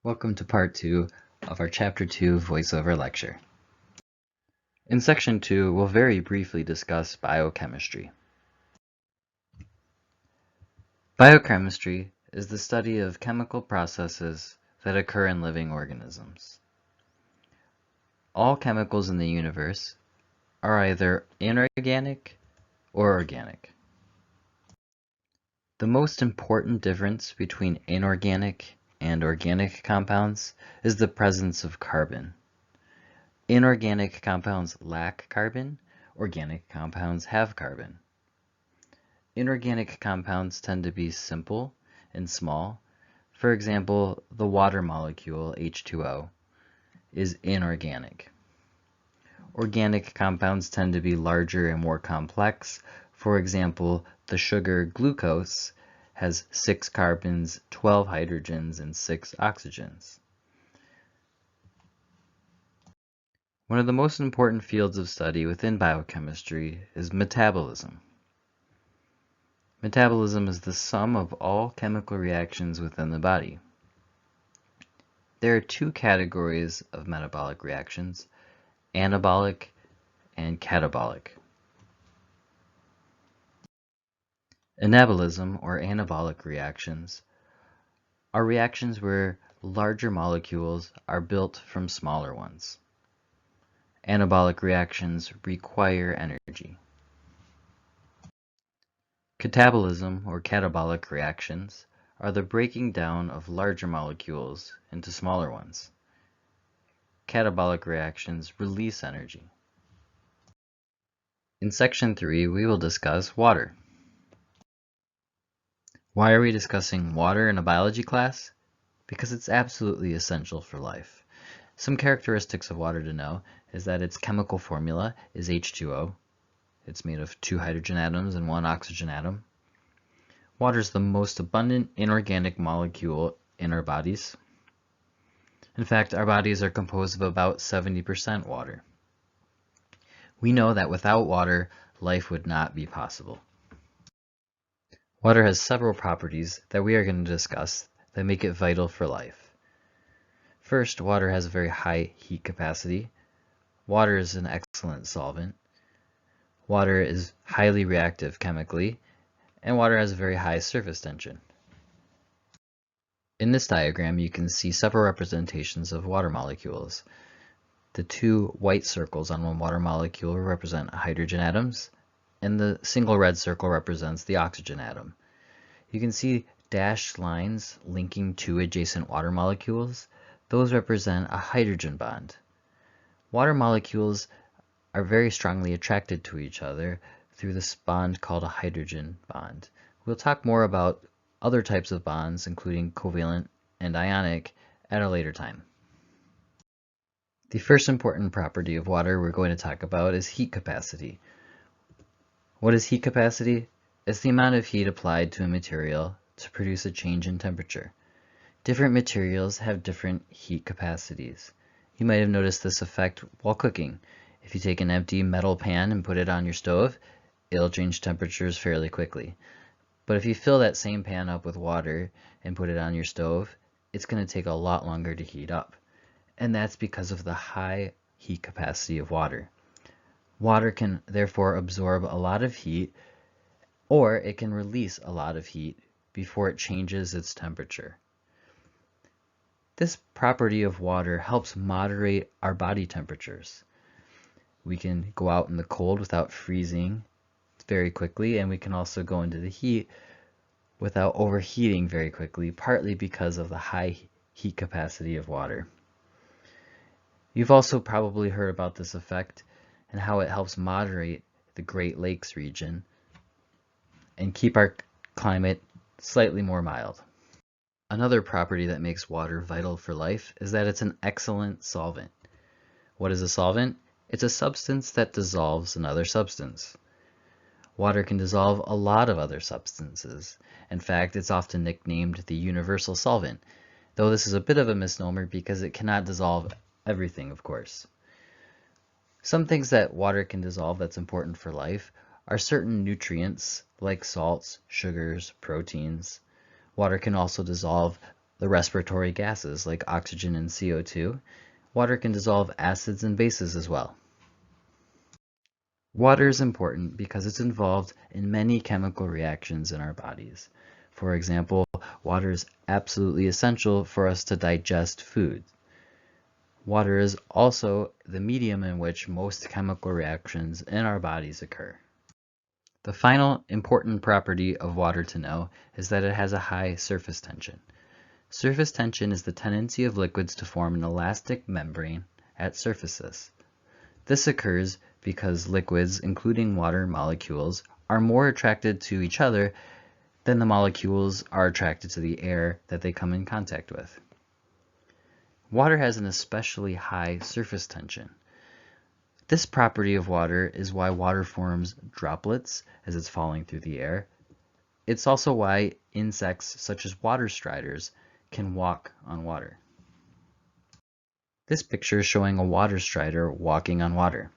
Welcome to part 2 of our Chapter 2 voiceover lecture. In Section 2, we'll very briefly discuss biochemistry. Biochemistry is the study of chemical processes that occur in living organisms. All chemicals in the universe are either inorganic or organic. The most important difference between inorganic and organic compounds is the presence of carbon. Inorganic compounds lack carbon, organic compounds have carbon. Inorganic compounds tend to be simple and small. For example, the water molecule H2O is inorganic. Organic compounds tend to be larger and more complex. For example, the sugar glucose has 6 carbons, 12 hydrogens, and 6 oxygens. One of the most important fields of study within biochemistry is metabolism. Metabolism is the sum of all chemical reactions within the body. There are 2 categories of metabolic reactions, anabolic and catabolic. Anabolism, or anabolic reactions, are reactions where larger molecules are built from smaller ones. Anabolic reactions require energy. Catabolism, or catabolic reactions, are the breaking down of larger molecules into smaller ones. Catabolic reactions release energy. In Section 3, we will discuss water. Why are we discussing water in a biology class? Because it's absolutely essential for life. Some characteristics of water to know is that its chemical formula is H2O. It's made of 2 hydrogen atoms and 1 oxygen atom. Water is the most abundant inorganic molecule in our bodies. In fact, our bodies are composed of about 70% water. We know that without water, life would not be possible. Water has several properties that we are going to discuss that make it vital for life. First, water has a very high heat capacity. Water is an excellent solvent. Water is highly reactive chemically, and water has a very high surface tension. In this diagram, you can see several representations of water molecules. The 2 white circles on one water molecule represent hydrogen atoms, and the single red circle represents the oxygen atom. You can see dashed lines linking 2 adjacent water molecules. Those represent a hydrogen bond. Water molecules are very strongly attracted to each other through this bond called a hydrogen bond. We'll talk more about other types of bonds, including covalent and ionic, at a later time. The first important property of water we're going to talk about is heat capacity. What is heat capacity? It's the amount of heat applied to a material to produce a change in temperature. Different materials have different heat capacities. You might have noticed this effect while cooking. If you take an empty metal pan and put it on your stove, it'll change temperatures fairly quickly. But if you fill that same pan up with water and put it on your stove, it's going to take a lot longer to heat up. And that's because of the high heat capacity of water. Water can therefore absorb a lot of heat, or it can release a lot of heat before it changes its temperature. This property of water helps moderate our body temperatures. We can go out in the cold without freezing very quickly, and we can also go into the heat without overheating very quickly, partly because of the high heat capacity of water. You've also probably heard about this effect and how it helps moderate the Great Lakes region and keep our climate slightly more mild. Another property that makes water vital for life is that it's an excellent solvent. What is a solvent? It's a substance that dissolves another substance. Water can dissolve a lot of other substances. In fact, it's often nicknamed the universal solvent, though this is a bit of a misnomer because it cannot dissolve everything, of course. Some things that water can dissolve that's important for life are certain nutrients like salts, sugars, proteins. Water can also dissolve the respiratory gases like oxygen and CO2, water can dissolve acids and bases as well. Water is important because it's involved in many chemical reactions in our bodies. For example, water is absolutely essential for us to digest food. Water is also the medium in which most chemical reactions in our bodies occur. The final important property of water to know is that it has a high surface tension. Surface tension is the tendency of liquids to form an elastic membrane at surfaces. This occurs because liquids, including water molecules, are more attracted to each other than the molecules are attracted to the air that they come in contact with. Water has an especially high surface tension. This property of water is why water forms droplets as it's falling through the air. It's also why insects such as water striders can walk on water. This picture is showing a water strider walking on water.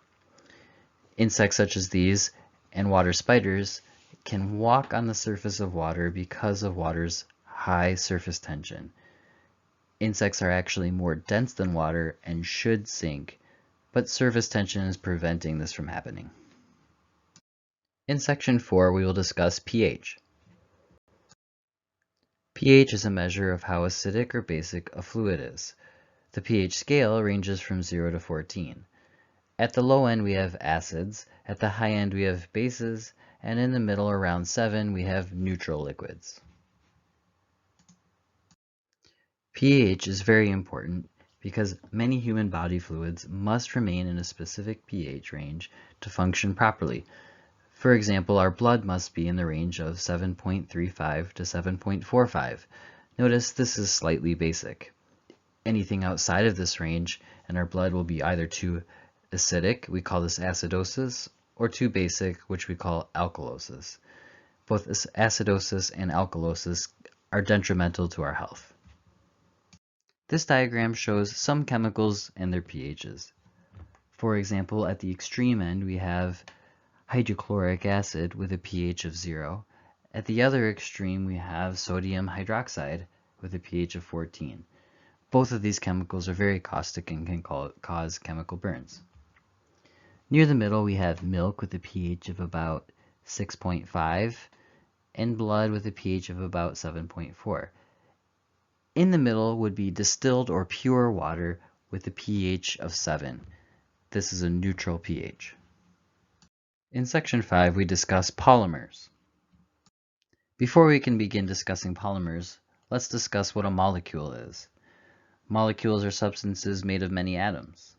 Insects such as these and water spiders can walk on the surface of water because of water's high surface tension. Insects are actually more dense than water and should sink, but surface tension is preventing this from happening. In section 4, we will discuss pH. pH is a measure of how acidic or basic a fluid is. The pH scale ranges from 0 to 14. At the low end, we have acids, at the high end, we have bases, and in the middle, around 7, we have neutral liquids. pH is very important because many human body fluids must remain in a specific pH range to function properly. For example, our blood must be in the range of 7.35 to 7.45. Notice this is slightly basic. Anything outside of this range and our blood will be either too acidic, we call this acidosis, or too basic, which we call alkalosis. Both acidosis and alkalosis are detrimental to our health. This diagram shows some chemicals and their pHs. For example, at the extreme end, we have hydrochloric acid with a pH of 0. At the other extreme, we have sodium hydroxide with a pH of 14. Both of these chemicals are very caustic and can cause chemical burns. Near the middle, we have milk with a pH of about 6.5 and blood with a pH of about 7.4. In the middle would be distilled or pure water with a pH of 7. This is a neutral pH. In section 5, we discuss polymers. Before we can begin discussing polymers, let's discuss what a molecule is. Molecules are substances made of many atoms.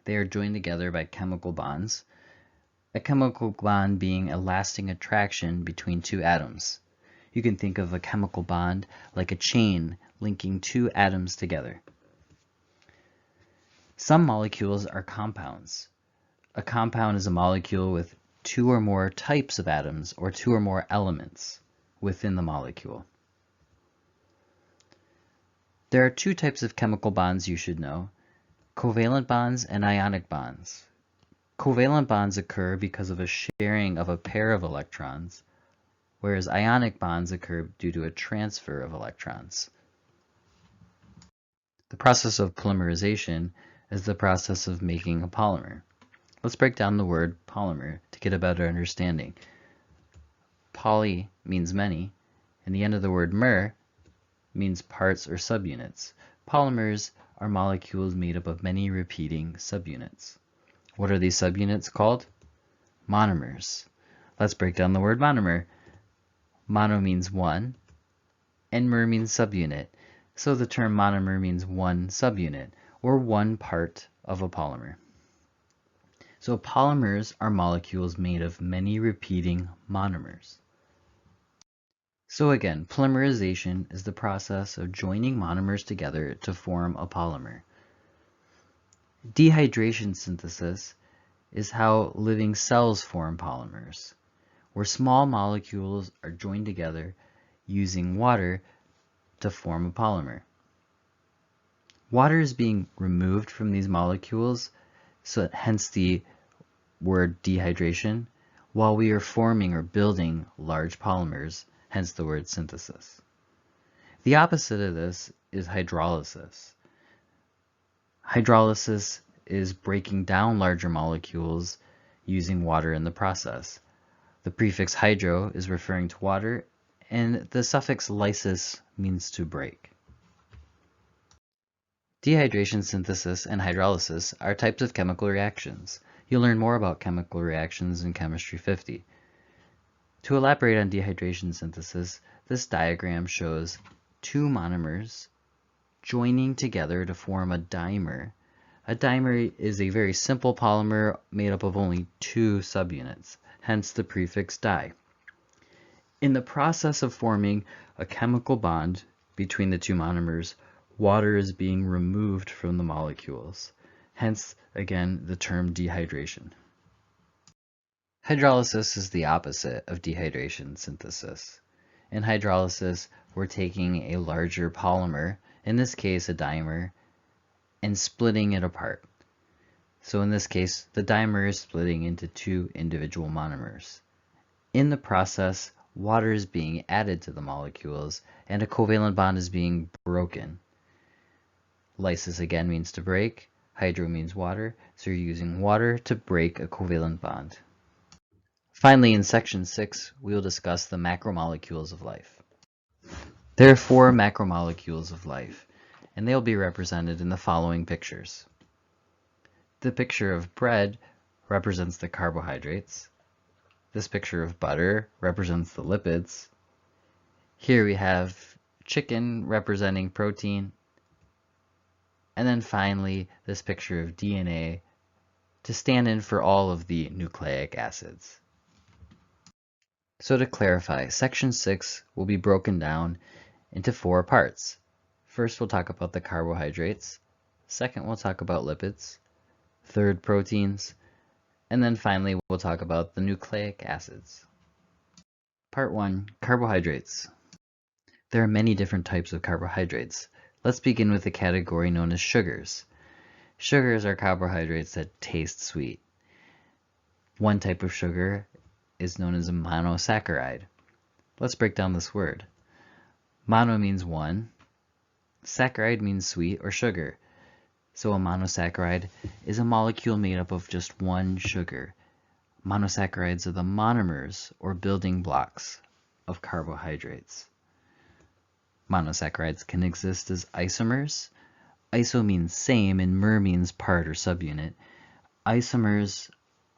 They are joined together by chemical bonds, a chemical bond being a lasting attraction between two atoms. You can think of a chemical bond like a chain linking two atoms together. Some molecules are compounds. A compound is a molecule with two or more types of atoms or two or more elements within the molecule. There are two types of chemical bonds you should know: covalent bonds and ionic bonds. Covalent bonds occur because of a sharing of a pair of electrons, whereas ionic bonds occur due to a transfer of electrons. The process of polymerization is the process of making a polymer. Let's break down the word polymer to get a better understanding. Poly means many, and the end of the word mer means parts or subunits. Polymers are molecules made up of many repeating subunits. What are these subunits called? Monomers. Let's break down the word monomer. Mono means one, and mer means subunit. So the term monomer means one subunit, or one part of a polymer. So polymers are molecules made of many repeating monomers. So again, polymerization is the process of joining monomers together to form a polymer. Dehydration synthesis is how living cells form polymers, where small molecules are joined together using water to form a polymer. Water is being removed from these molecules, so hence the word dehydration, while we are forming or building large polymers, hence the word synthesis. The opposite of this is hydrolysis. Hydrolysis is breaking down larger molecules using water in the process. The prefix hydro is referring to water, and the suffix lysis means to break. Dehydration synthesis and hydrolysis are types of chemical reactions. You'll learn more about chemical reactions in Chemistry 50. To elaborate on dehydration synthesis, this diagram shows two monomers joining together to form a dimer. A dimer is a very simple polymer made up of only two subunits, hence the prefix di. In the process of forming a chemical bond between the two monomers, water is being removed from the molecules, hence, again, the term dehydration. Hydrolysis is the opposite of dehydration synthesis. In hydrolysis, we're taking a larger polymer, in this case a dimer, and splitting it apart. So in this case, the dimer is splitting into two individual monomers. In the process, water is being added to the molecules, and a covalent bond is being broken. Lysis again means to break, hydro means water, so you're using water to break a covalent bond. Finally, in section 6, we will discuss the macromolecules of life. There are 4 macromolecules of life, and they will be represented in the following pictures. The picture of bread represents the carbohydrates. This picture of butter represents the lipids. Here we have chicken representing protein. And then finally, this picture of DNA to stand in for all of the nucleic acids. So to clarify, section 6 will be broken down into 4 parts. First, we'll talk about the carbohydrates. Second, we'll talk about lipids. Third, proteins. And then finally, we'll talk about the nucleic acids. Part 1, carbohydrates. There are many different types of carbohydrates. Let's begin with the category known as sugars. Sugars are carbohydrates that taste sweet. One type of sugar is known as a monosaccharide. Let's break down this word. Mono means one. Saccharide means sweet or sugar. So a monosaccharide is a molecule made up of just one sugar. Monosaccharides are the monomers or building blocks of carbohydrates. Monosaccharides can exist as isomers. Iso means same and mer means part or subunit. Isomers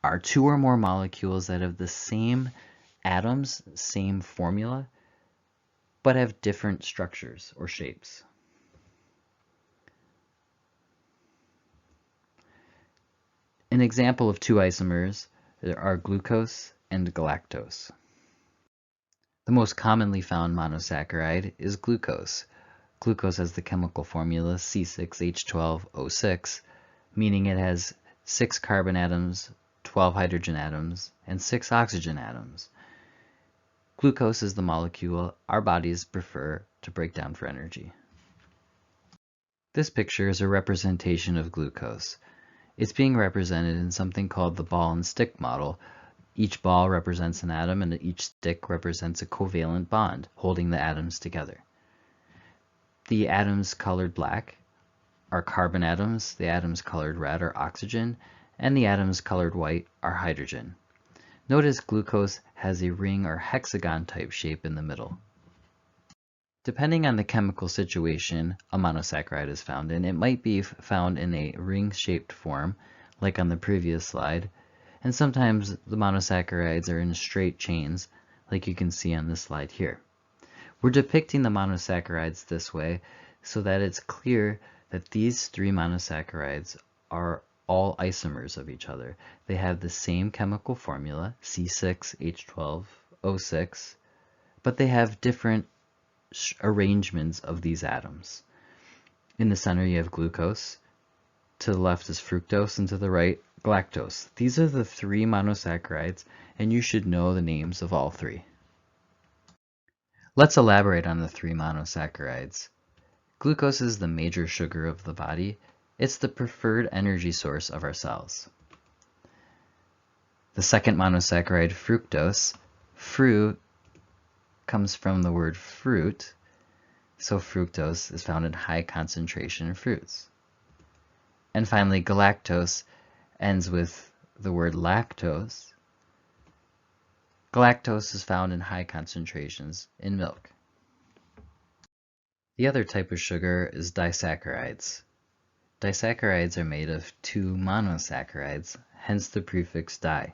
are 2 or more molecules that have the same atoms, same formula, but have different structures or shapes. An example of 2 isomers are glucose and galactose. The most commonly found monosaccharide is glucose. Glucose has the chemical formula C6H12O6, meaning it has 6 carbon atoms, 12 hydrogen atoms, and 6 oxygen atoms. Glucose is the molecule our bodies prefer to break down for energy. This picture is a representation of glucose. It's being represented in something called the ball and stick model. Each ball represents an atom and each stick represents a covalent bond holding the atoms together. The atoms colored black are carbon atoms, the atoms colored red are oxygen, and the atoms colored white are hydrogen. Notice glucose has a ring or hexagon type shape in the middle. Depending on the chemical situation a monosaccharide is found in, it might be found in a ring-shaped form, like on the previous slide, and sometimes the monosaccharides are in straight chains, like you can see on this slide here. We're depicting the monosaccharides this way so that it's clear that these 3 monosaccharides are all isomers of each other. They have the same chemical formula, C6H12O6, but they have different arrangements of these atoms. In the center you have glucose, to the left is fructose, and to the right galactose. These are the 3 monosaccharides, and you should know the names of all 3. Let's elaborate on the 3 monosaccharides. Glucose is the major sugar of the body. It's the preferred energy source of our cells. The second monosaccharide, fructose, fruit comes from the word fruit. So fructose is found in high concentration in fruits. And finally, galactose ends with the word lactose. Galactose is found in high concentrations in milk. The other type of sugar is disaccharides. Disaccharides are made of two monosaccharides, hence the prefix di.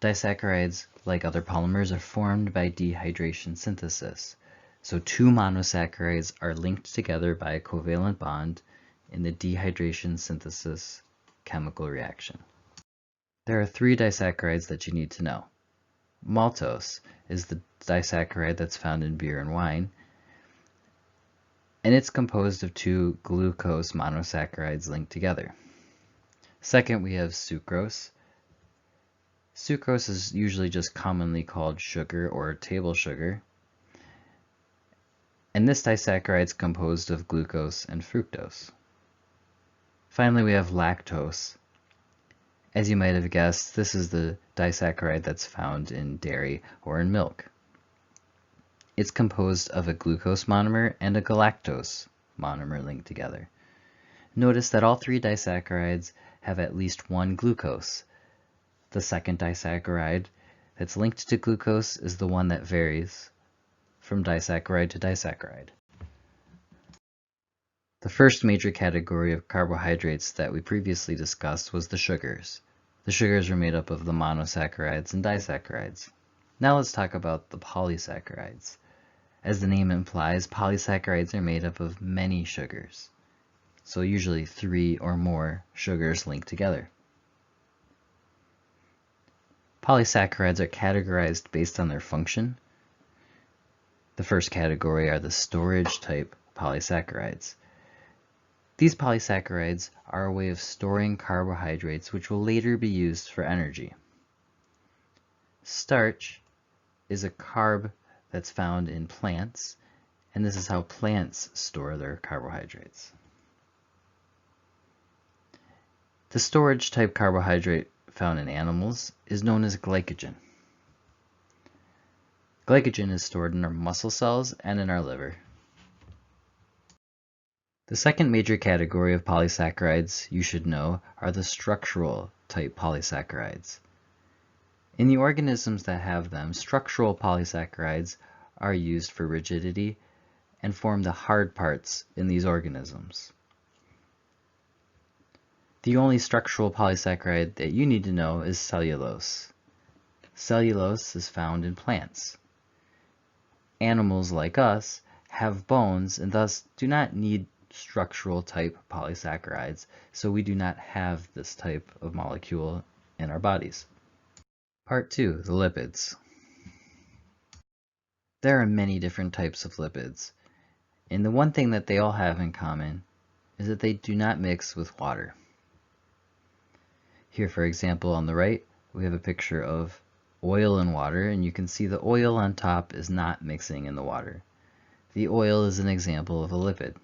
Disaccharides, like other polymers, are formed by dehydration synthesis. So two monosaccharides are linked together by a covalent bond in the dehydration synthesis chemical reaction. There are three disaccharides that you need to know. Maltose is the disaccharide that's found in beer and wine, and it's composed of two glucose monosaccharides linked together. Second, we have sucrose. Sucrose is usually just commonly called sugar or table sugar, and this disaccharide is composed of glucose and fructose. Finally, we have lactose. As you might have guessed, this is the disaccharide that's found in dairy or in milk. It's composed of a glucose monomer and a galactose monomer linked together. Notice that all three disaccharides have at least one glucose. The second disaccharide that's linked to glucose is the one that varies from disaccharide to disaccharide. The first major category of carbohydrates that we previously discussed was the sugars. The sugars are made up of the monosaccharides and disaccharides. Now let's talk about the polysaccharides. As the name implies, polysaccharides are made up of many sugars. So usually 3 or more sugars linked together. Polysaccharides are categorized based on their function. The first category are the storage type polysaccharides. These polysaccharides are a way of storing carbohydrates which will later be used for energy. Starch is a carb that's found in plants, and this is how plants store their carbohydrates. The storage type carbohydrate found in animals is known as glycogen. Glycogen is stored in our muscle cells and in our liver. The second major category of polysaccharides you should know are the structural type polysaccharides. In the organisms that have them, structural polysaccharides are used for rigidity and form the hard parts in these organisms. The only structural polysaccharide that you need to know is cellulose. Cellulose is found in plants. Animals like us have bones and thus do not need structural type polysaccharides, so we do not have this type of molecule in our bodies. Part 2, the lipids. There are many different types of lipids, and the one thing that they all have in common is that they do not mix with water. Here, for example, on the right, we have a picture of oil and water, and you can see the oil on top is not mixing in the water. The oil is an example of a lipid.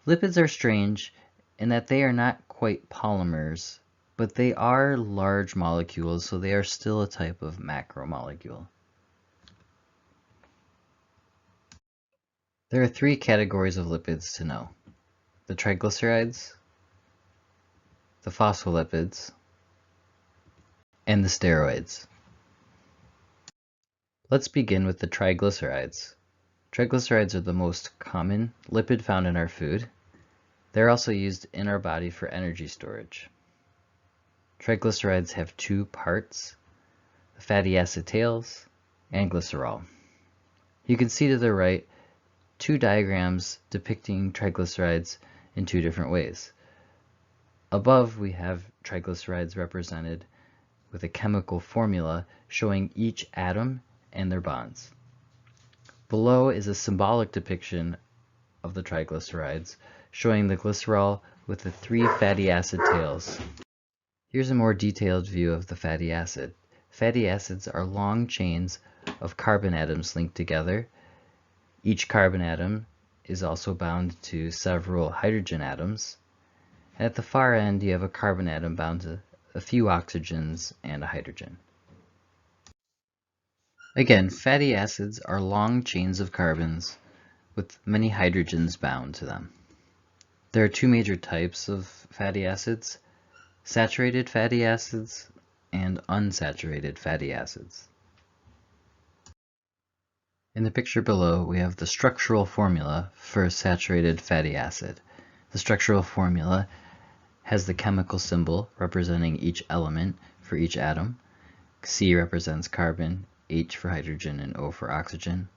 Lipids are strange in that they are not quite polymers, but they are large molecules, so they are still a type of macromolecule. There are 3 categories of lipids to know: the triglycerides, the phospholipids, and the steroids. Let's begin with the triglycerides. Triglycerides are the most common lipid found in our food. They're also used in our body for energy storage. Triglycerides have 2 parts, the fatty acid tails and glycerol. You can see to the right 2 diagrams depicting triglycerides in 2 different ways. Above we have triglycerides represented with a chemical formula showing each atom and their bonds. Below is a symbolic depiction of the triglycerides, showing the glycerol with the 3 fatty acid tails. Here's a more detailed view of the fatty acid. Fatty acids are long chains of carbon atoms linked together. Each carbon atom is also bound to several hydrogen atoms. And at the far end, you have a carbon atom bound to a few oxygens and a hydrogen. Again, fatty acids are long chains of carbons with many hydrogens bound to them. There are two major types of fatty acids: saturated fatty acids and unsaturated fatty acids. In the picture below, we have the structural formula for a saturated fatty acid. The structural formula has the chemical symbol representing each element for each atom. C represents carbon, H for hydrogen, and O for oxygen.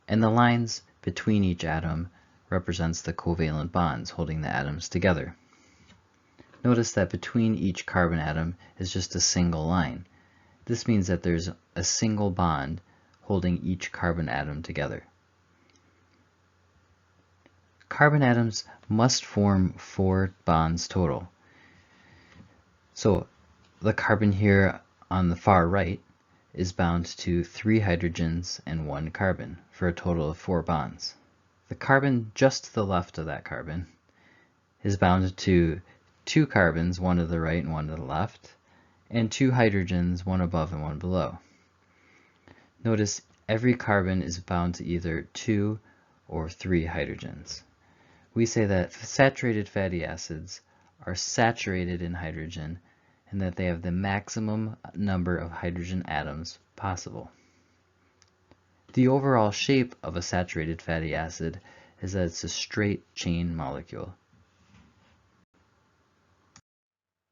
And the lines between each atom represents the covalent bonds holding the atoms together. Notice that between each carbon atom is just a single line. This means that there's a single bond holding each carbon atom together. Carbon atoms must form 4 bonds total. So the carbon here on the far right is bound to 3 hydrogens and 1 carbon for a total of 4 bonds. The carbon just to the left of that carbon is bound to 2 carbons, one to the right and one to the left, and 2 hydrogens, one above and one below. Notice every carbon is bound to either 2 or 3 hydrogens. We say that saturated fatty acids are saturated in hydrogen and that they have the maximum number of hydrogen atoms possible. The overall shape of a saturated fatty acid is that it's a straight chain molecule.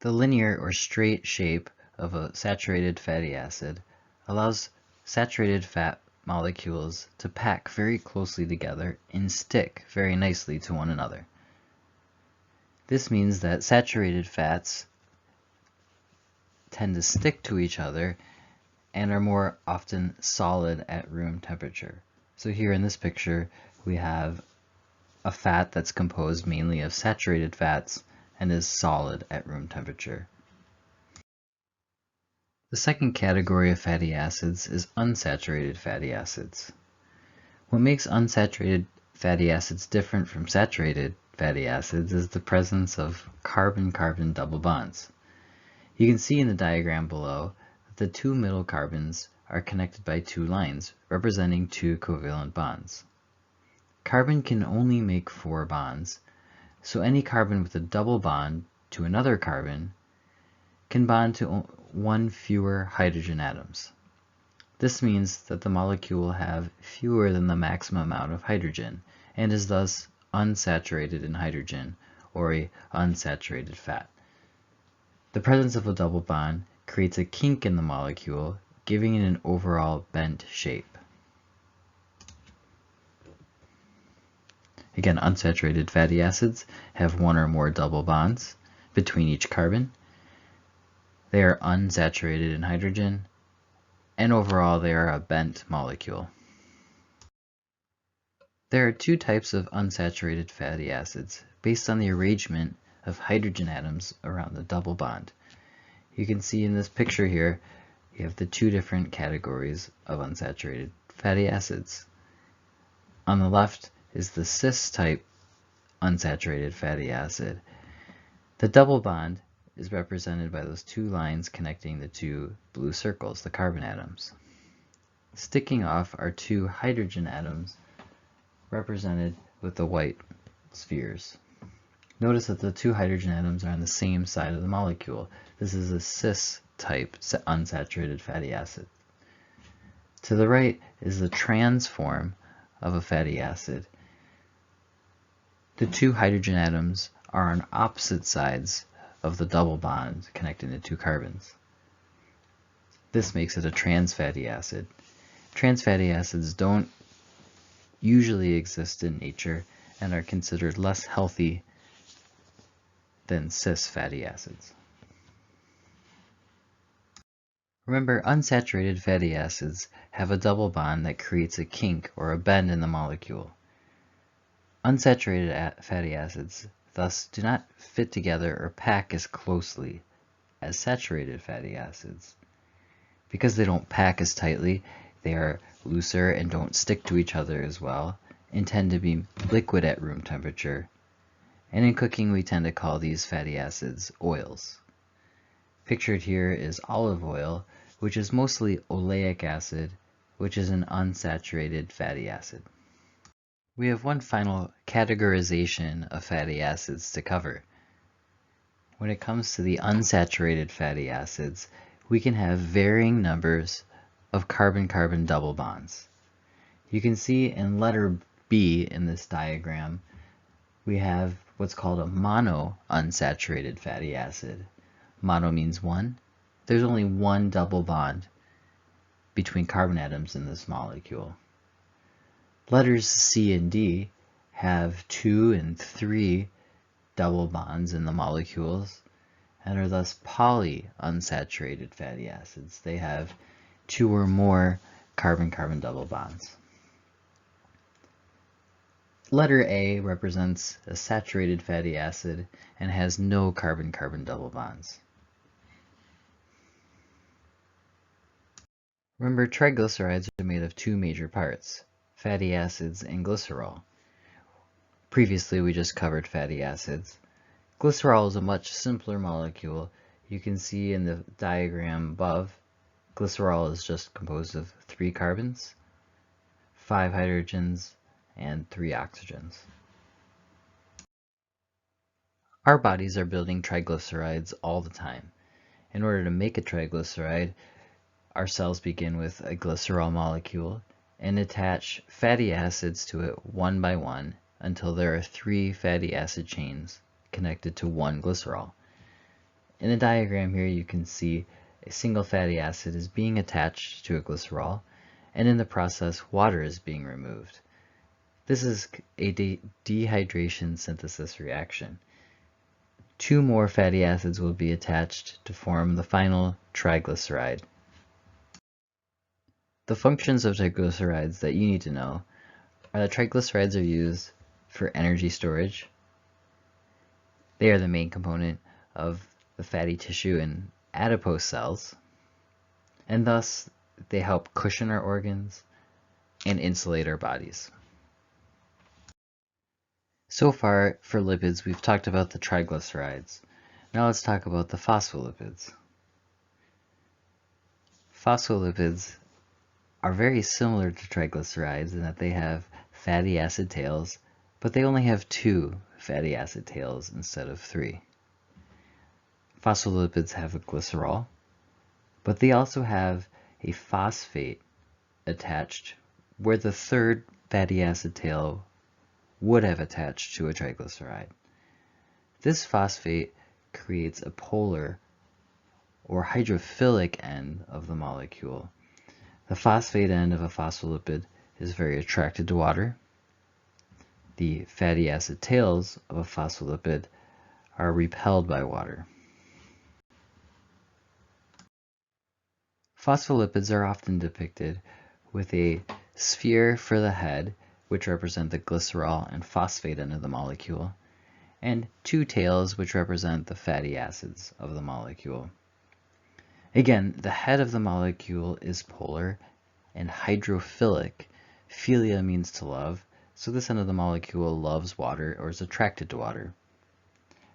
The linear or straight shape of a saturated fatty acid allows saturated fat molecules to pack very closely together and stick very nicely to one another. This means that saturated fats tend to stick to each other and are more often solid at room temperature. So here in this picture we have a fat that's composed mainly of saturated fats and is solid at room temperature. The second category of fatty acids is unsaturated fatty acids. What makes unsaturated fatty acids different from saturated fatty acids is the presence of carbon-carbon double bonds. You can see in the diagram below that the 2 middle carbons are connected by 2 lines representing 2 covalent bonds. Carbon can only make 4 bonds, so any carbon with a double bond to another carbon can bond to 1 fewer hydrogen atoms. This means that the molecule will have fewer than the maximum amount of hydrogen and is thus unsaturated in hydrogen, or a unsaturated fat. The presence of a double bond creates a kink in the molecule, giving it an overall bent shape. Again, unsaturated fatty acids have 1 or more double bonds between each carbon. They are unsaturated in hydrogen, and overall they are a bent molecule. There are 2 types of unsaturated fatty acids based on the arrangement of hydrogen atoms around the double bond. You can see in this picture here, you have the 2 different categories of unsaturated fatty acids. On the left is the cis-type unsaturated fatty acid. The double bond is represented by those 2 lines connecting the 2 blue circles, the carbon atoms. Sticking off are 2 hydrogen atoms represented with the white spheres. Notice that the 2 hydrogen atoms are on the same side of the molecule. This is a cis-type unsaturated fatty acid. To the right is the trans form of a fatty acid. The 2 hydrogen atoms are on opposite sides of the double bond connecting the 2 carbons. This makes it a trans fatty acid. Trans fatty acids don't usually exist in nature and are considered less healthy than cis fatty acids. Remember, unsaturated fatty acids have a double bond that creates a kink or a bend in the molecule. Unsaturated fatty acids thus do not fit together or pack as closely as saturated fatty acids. Because they don't pack as tightly, they are looser and don't stick to each other as well, and tend to be liquid at room temperature. And in cooking, we tend to call these fatty acids oils. Pictured here is olive oil, which is mostly oleic acid which is an unsaturated fatty acid. We have one final categorization of fatty acids to cover. When it comes to the unsaturated fatty acids, we can have varying numbers of carbon-carbon double bonds. You can see in letter B in this diagram, we have what's called a mono-unsaturated fatty acid. Mono means one. There's only one double bond between carbon atoms in this molecule. Letters C and D have 2 and 3 double bonds in the molecules and are thus polyunsaturated fatty acids. They have 2 or more carbon-carbon double bonds. Letter A represents a saturated fatty acid and has no carbon-carbon double bonds. Remember, triglycerides are made of 2 major parts, fatty acids and glycerol. Previously, we just covered fatty acids. Glycerol is a much simpler molecule. You can see in the diagram above, glycerol is just composed of 3 carbons, 5 hydrogens, and 3 oxygens. Our bodies are building triglycerides all the time. In order to make a triglyceride, our cells begin with a glycerol molecule and attach fatty acids to it one by one until there are 3 fatty acid chains connected to one glycerol. In the diagram here, you can see a single fatty acid is being attached to a glycerol, and in the process, water is being removed. This is a dehydration synthesis reaction. 2 more fatty acids will be attached to form the final triglyceride. The functions of triglycerides that you need to know are that triglycerides are used for energy storage. They are the main component of the fatty tissue in adipose cells, and thus they help cushion our organs and insulate our bodies. So far, for lipids, we've talked about the triglycerides. Now let's talk about the phospholipids. Phospholipids are very similar to triglycerides in that they have fatty acid tails, but they only have 2 fatty acid tails instead of 3. Phospholipids have a glycerol, but they also have a phosphate attached where the 3rd fatty acid tail would have attached to a triglyceride. This phosphate creates a polar or hydrophilic end of the molecule. The phosphate end of a phospholipid is very attracted to water. The fatty acid tails of a phospholipid are repelled by water. Phospholipids are often depicted with a sphere for the head, which represent the glycerol and phosphate end of the molecule, and 2 tails, which represent the fatty acids of the molecule. Again, the head of the molecule is polar and hydrophilic. Philia means to love, so this end of the molecule loves water or is attracted to water.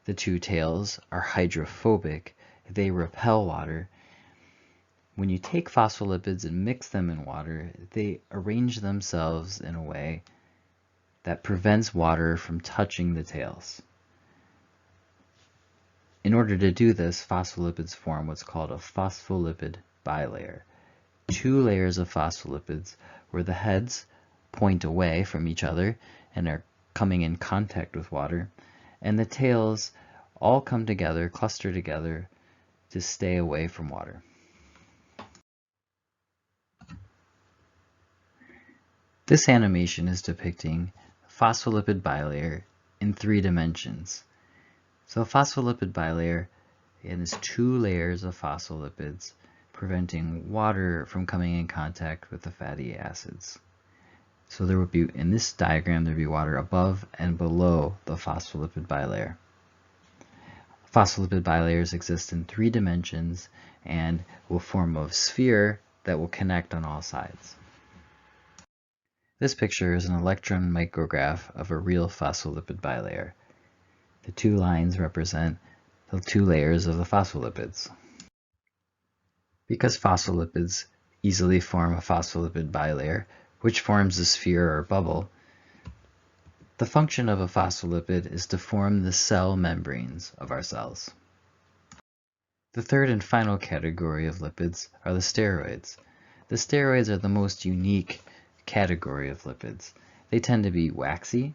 The 2 tails are hydrophobic. They repel water. When you take phospholipids and mix them in water, they arrange themselves in a way that prevents water from touching the tails. In order to do this, phospholipids form what's called a phospholipid bilayer. 2 layers of phospholipids where the heads point away from each other and are coming in contact with water, and the tails all come together, cluster together to stay away from water. This animation is depicting a phospholipid bilayer in 3 dimensions. So a phospholipid bilayer is 2 layers of phospholipids preventing water from coming in contact with the fatty acids. So there would be, in this diagram, there would be water above and below the phospholipid bilayer. Phospholipid bilayers exist in 3 dimensions and will form a sphere that will connect on all sides. This picture is an electron micrograph of a real phospholipid bilayer. The 2 lines represent the 2 layers of the phospholipids. Because phospholipids easily form a phospholipid bilayer, which forms a sphere or bubble. The function of a phospholipid is to form the cell membranes of our cells. The third and final category of lipids are the steroids. The steroids are the most unique category of lipids. They tend to be waxy.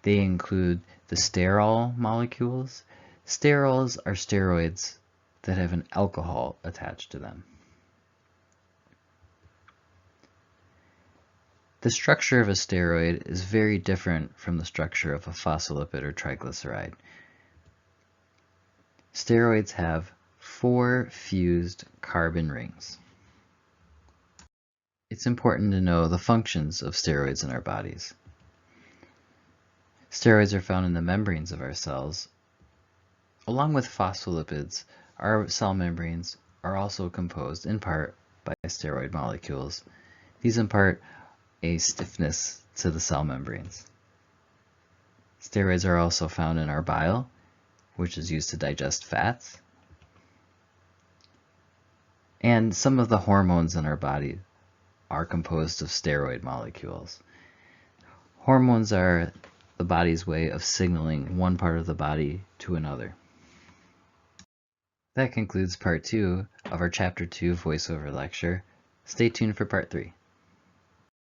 They include the sterol molecules. Sterols are steroids that have an alcohol attached to them. The structure of a steroid is very different from the structure of a phospholipid or triglyceride. Steroids have 4 fused carbon rings. It's important to know the functions of steroids in our bodies. Steroids are found in the membranes of our cells. Along with phospholipids, our cell membranes are also composed in part by steroid molecules. These impart a stiffness to the cell membranes. Steroids are also found in our bile, which is used to digest fats. And some of the hormones in our body are composed of steroid molecules. Hormones are the body's way of signaling one part of the body to another. That concludes part 2 of our Chapter 2 voiceover lecture. Stay tuned for part 3.